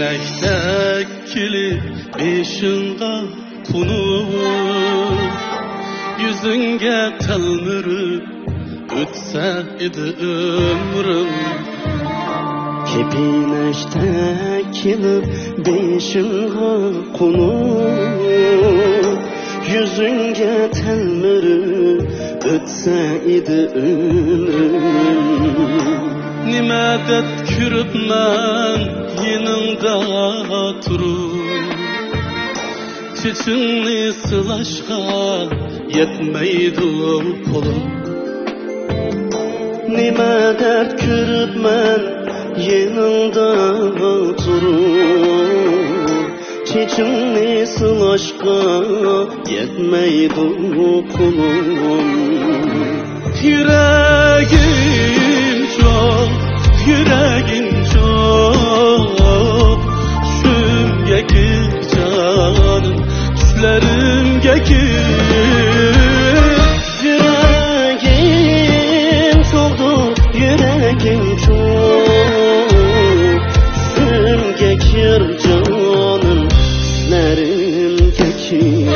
Kepinektek kilip beşinga kunup yüzünge telmirip ötse idi ömrüm. Kepinektek kilip beşinga kunup yüzünge telmirip ötse idi ömrüm. Nimedet kürüp men yanında turup çeçinni sılaşka yetmeydi kolum. Nimedet kürüp men yanında turup çeçinni sılaşka yetmeydi kolum. Yüreğim çok, yüreğim çok, şümge gir canım, düşlerimge gir. Yüreğim çoktur, yüreğim çok, şümge gir canım, düşlerimge gir.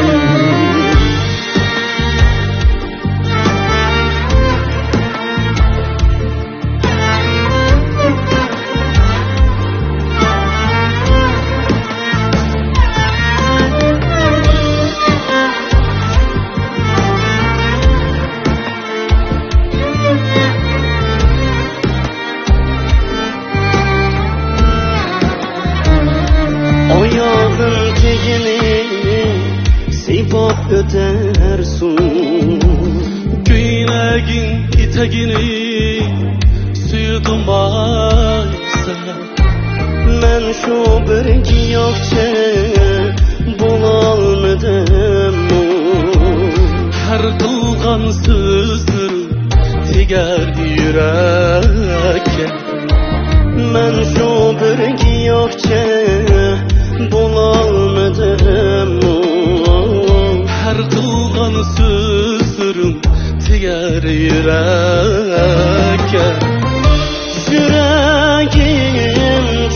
Ayağın tegini sipop ötersun, Güynegin itegini suyudmaysa, men şu bir giyokçe bulalmadım. her kılgan sözür teger yüreğe. Men şu bir giyokçe bulalmadım. Her kılgan sözürüm teger yüreğe. Yüreğim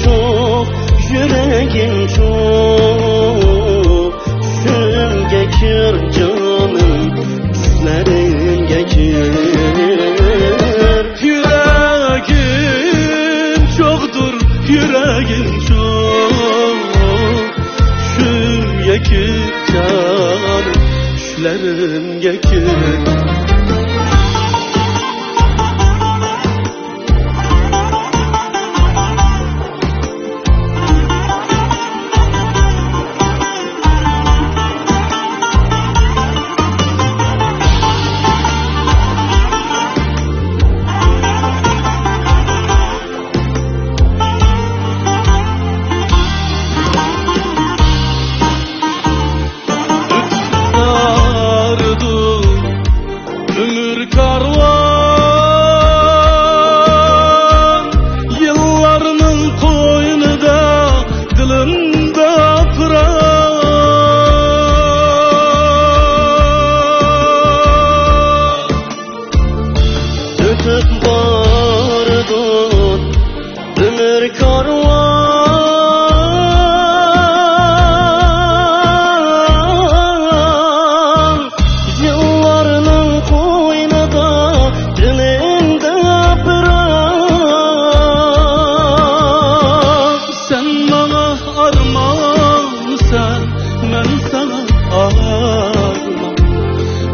çok, yüreğim çok, şümge gir canım, düşlerimge gir. Yüreğim çoktur, yüreğim çok, şümge gir canım, düşlerimge gir. Ömür karvan yıllarının koynunda dilimde pırar. Ötüp bardın ömür karvan, yıllarının koynunda dilimde pırar. Sen bana armağansan, ben sana armağan.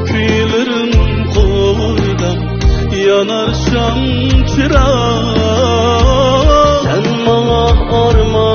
Kıyılırım koyda, yanar şam çırağı. Sen bana armağan